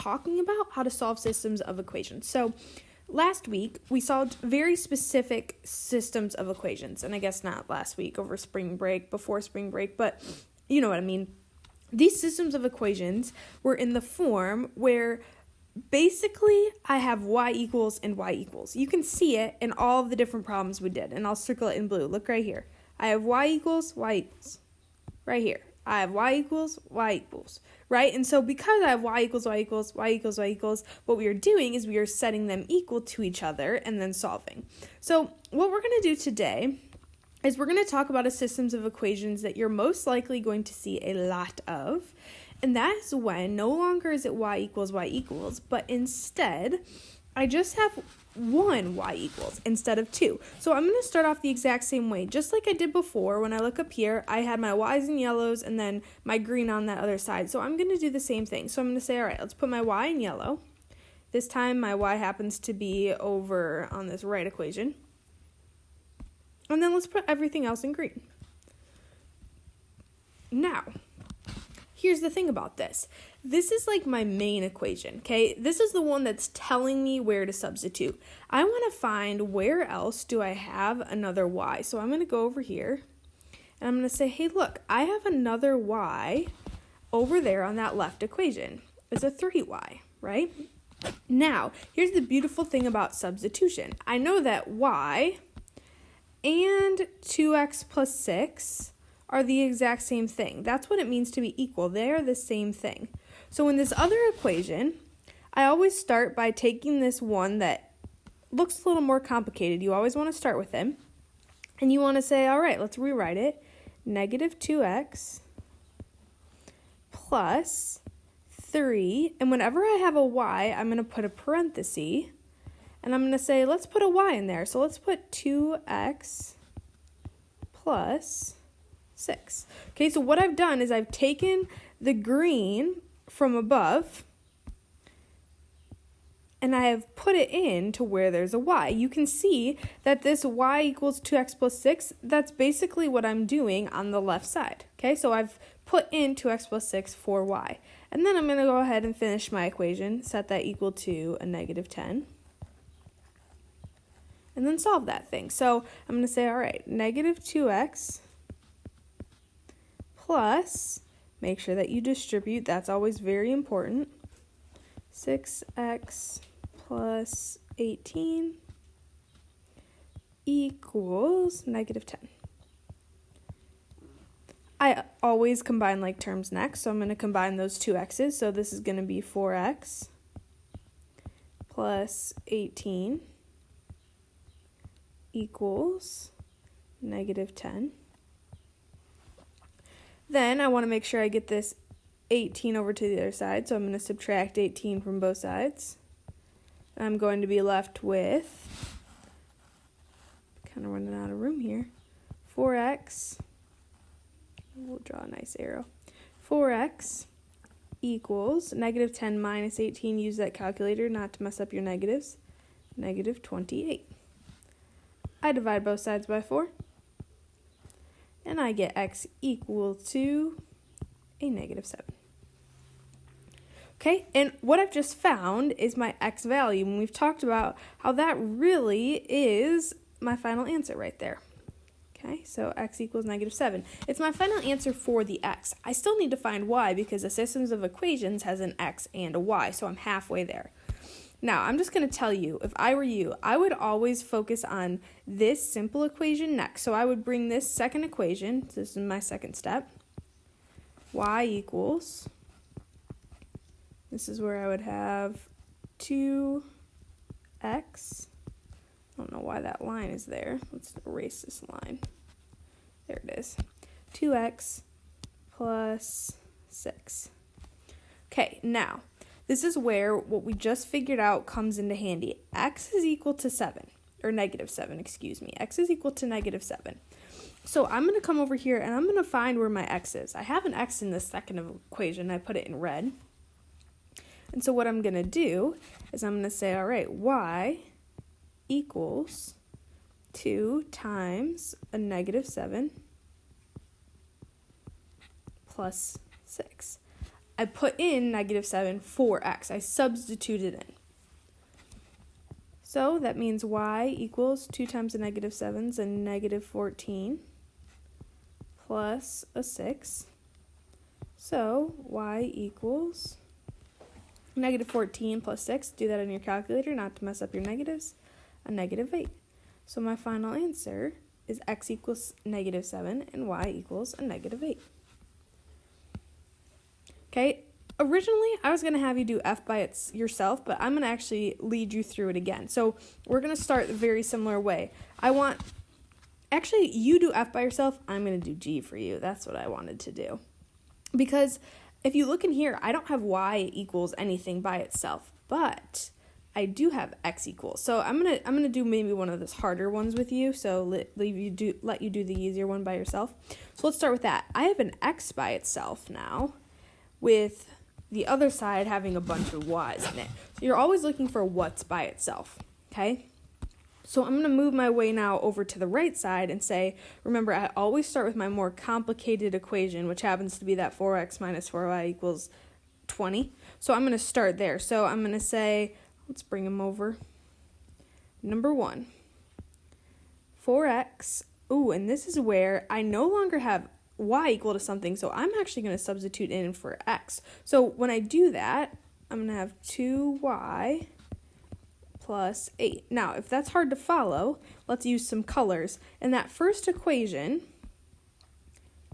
talking about how to solve systems of equations. So last week, we solved very specific systems of equations. And I guess not last week, over spring break, before spring break, but you know what I mean. These systems of equations were in the form where basically I have y equals and y equals. You can see it in all of the different problems we did, and I'll circle it in blue. Look right here. I have y equals, right here. I have y equals, right? And so because I have y equals, what we are doing is we are setting them equal to each other and then solving. So what we're going to do today is we're going to talk about a systems of equations that you're most likely going to see a lot of. And that is when no longer is it y equals, but instead I just have one y equals instead of two. So I'm going to start off the exact same way, just like I did before. When I look up here, I had my y's in yellows and then my green on that other side. So I'm going to do the same thing. So I'm going to say, all right, let's put my y in yellow. This time my y happens to be over on this right equation. And then let's put everything else in green. Now, here's the thing about this. This is like my main equation, okay? This is the one that's telling me where to substitute. I want to find where else do I have another y. So I'm going to go over here, and I'm going to say, hey, look, I have another y over there on that left equation. It's a 3y, right? Now, here's the beautiful thing about substitution. I know that y and 2x plus 6 are the exact same thing. That's what it means to be equal. They are the same thing. So in this other equation, I always start by taking this one that looks a little more complicated. You always want to start with it. And you want to say, all right, let's rewrite it. Negative 2x plus 3. And whenever I have a y, I'm going to put a parenthesis. And I'm going to say, let's put a y in there. So let's put 2x plus 6. Okay, so what I've done is I've taken the green from above and I have put it in to where there's a y. You can see that this y equals 2x plus 6, that's basically what I'm doing on the left side. Okay, so I've put in 2x plus 6 for y. And then I'm going to go ahead and finish my equation, set that equal to a negative 10. And then solve that thing. So I'm going to say, all right, negative 2x plus, make sure that you distribute, that's always very important, 6x plus 18 equals negative 10. I always combine like terms next, so I'm going to combine those two x's. So this is going to be 4x plus 18 equals negative 10. Then I want to make sure I get this 18 over to the other side, so I'm going to subtract 18 from both sides. I'm going to be left with, kind of running out of room here, 4x, we'll draw a nice arrow, 4x equals negative 10 minus 18, use that calculator not to mess up your negatives, negative 28. I divide both sides by 4, and I get x equal to a negative 7. Okay, and what I've just found is my x value, and we've talked about how that really is my final answer right there. Okay, so x equals negative 7. It's my final answer for the x. I still need to find y because the systems of equations has an x and a y, so I'm halfway there. Now, I'm just going to tell you, if I were you, I would always focus on this simple equation next. So I would bring this second equation, this is my second step, y equals, this is where I would have 2x, I don't know why that line is there. Let's erase this line. There it is. 2x plus 6. Okay, now, this is where what we just figured out comes into handy. X is equal to 7, or negative 7, excuse me. X is equal to negative 7. So I'm going to come over here and I'm going to find where my x is. I have an x in this second equation. I put it in red. And so what I'm going to do is I'm going to say, all right, y equals 2 times a negative 7 plus 6. I put in negative 7 for x. I substituted in. So that means y equals 2 times a negative 7 is a negative 14 plus a 6. So y equals negative 14 plus 6. Do that in your calculator, not to mess up your negatives. A negative 8. So my final answer is x equals negative 7 and y equals a negative 8. Okay, originally I was going to have you do f by yourself, but I'm going to actually lead you through it again. So we're going to start a very similar way. Actually, you do f by yourself, I'm going to do g for you. That's what I wanted to do. Because if you look in here, I don't have y equals anything by itself, but I do have x equals. So I'm gonna do maybe one of those harder ones with you. So let you do the easier one by yourself. So let's start with that. I have an x by itself now, with the other side having a bunch of y's in it. So you're always looking for what's by itself. Okay. So I'm going to move my way now over to the right side and say, remember, I always start with my more complicated equation, which happens to be that 4x minus 4y equals 20. So I'm going to start there. So I'm going to say, let's bring them over. Number 1, 4x. Ooh, and this is where I no longer have y equal to something, so I'm actually going to substitute in for x. So when I do that, I'm going to have 2y plus 8. Now, if that's hard to follow, let's use some colors. In that first equation,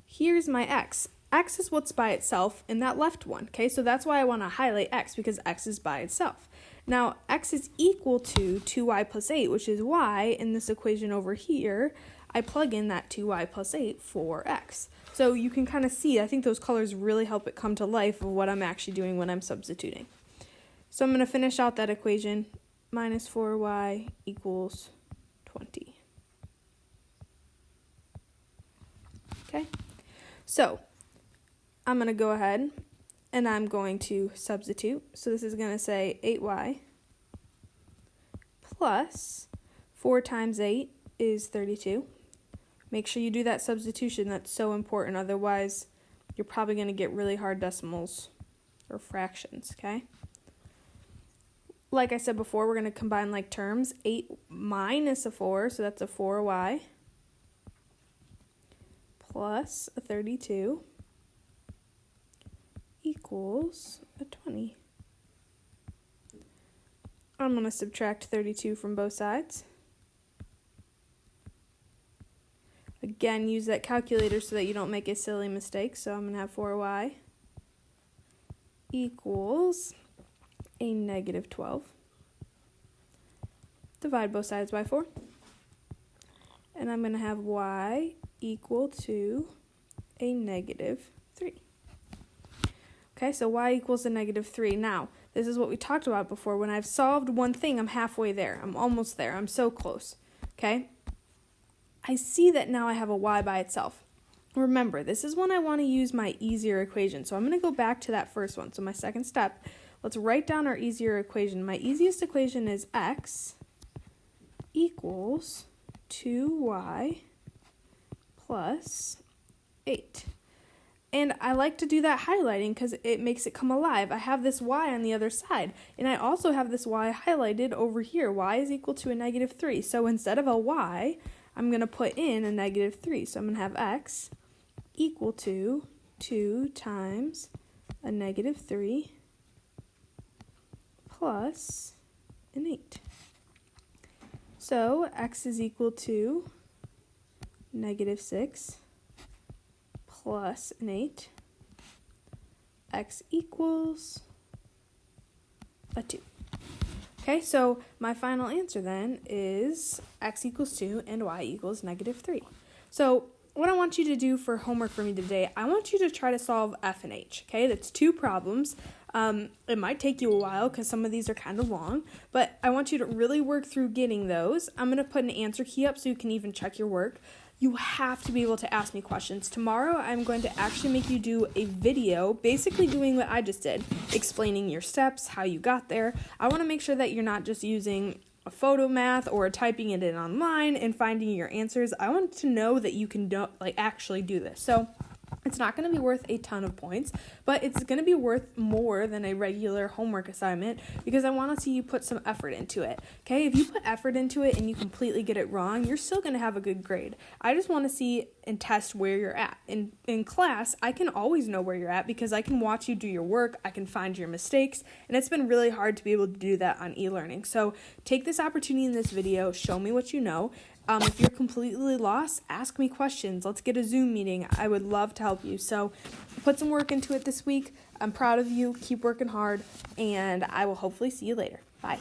here's my x. X is what's by itself in that left one, okay? So that's why I want to highlight x, because x is by itself. Now, x is equal to 2y plus 8, which is why in this equation over here, I plug in that 2y plus 8 for x. So you can kind of see, I think those colors really help it come to life of what I'm actually doing when I'm substituting. So I'm going to finish out that equation. Minus 4y equals 20. Okay, so I'm going to go ahead and I'm going to substitute. So this is going to say 8y plus 4 times 8 is 32. Make sure you do that substitution. That's so important. Otherwise, you're probably going to get really hard decimals or fractions, okay? Like I said before, we're going to combine like terms. 8 minus a 4, so that's a 4y, plus a 32 equals a 20. I'm going to subtract 32 from both sides. Again, use that calculator so that you don't make a silly mistake. So I'm going to have 4y equals a negative 12. Divide both sides by 4. And I'm going to have y equal to a negative 3. Okay, so y equals a negative 3. Now, this is what we talked about before. When I've solved one thing, I'm halfway there. I'm almost there. I'm so close. Okay? I see that now I have a y by itself. Remember, this is when I want to use my easier equation. So I'm going to go back to that first one. So my second step, let's write down our easier equation. My easiest equation is x equals 2y plus 8. And I like to do that highlighting because it makes it come alive. I have this y on the other side. And I also have this y highlighted over here. Y is equal to a negative 3. So instead of a y, I'm going to put in a negative 3. So I'm going to have x equal to 2 times a negative 3 plus an 8. So x is equal to negative 6 plus an 8. X equals a 2. Okay, so my final answer then is x equals 2 and y equals negative 3. So what I want you to do for homework for me today, I want you to try to solve f and h, okay? That's 2 problems. It might take you a while because some of these are kind of long, but I want you to really work through getting those. I'm going to put an answer key up so you can even check your work. You have to be able to ask me questions. Tomorrow, I'm going to actually make you do a video, basically doing what I just did, explaining your steps, how you got there. I want to make sure that you're not just using a photo math or typing it in online and finding your answers. I want to know that you can actually do this. So It's not going to be worth a ton of points, but it's going to be worth more than a regular homework assignment because I want to see you put some effort into it. Okay, if you put effort into it and you completely get it wrong, you're still going to have a good grade. I just want to see and test where you're at. In class, I can always know where you're at because I can watch you do your work, I can find your mistakes, and it's been really hard to be able to do that on e-learning. So take this opportunity in this video, show me what you know. If you're completely lost, ask me questions. Let's get a Zoom meeting. I would love to help you. So put some work into it this week. I'm proud of you. Keep working hard, and I will hopefully see you later. Bye.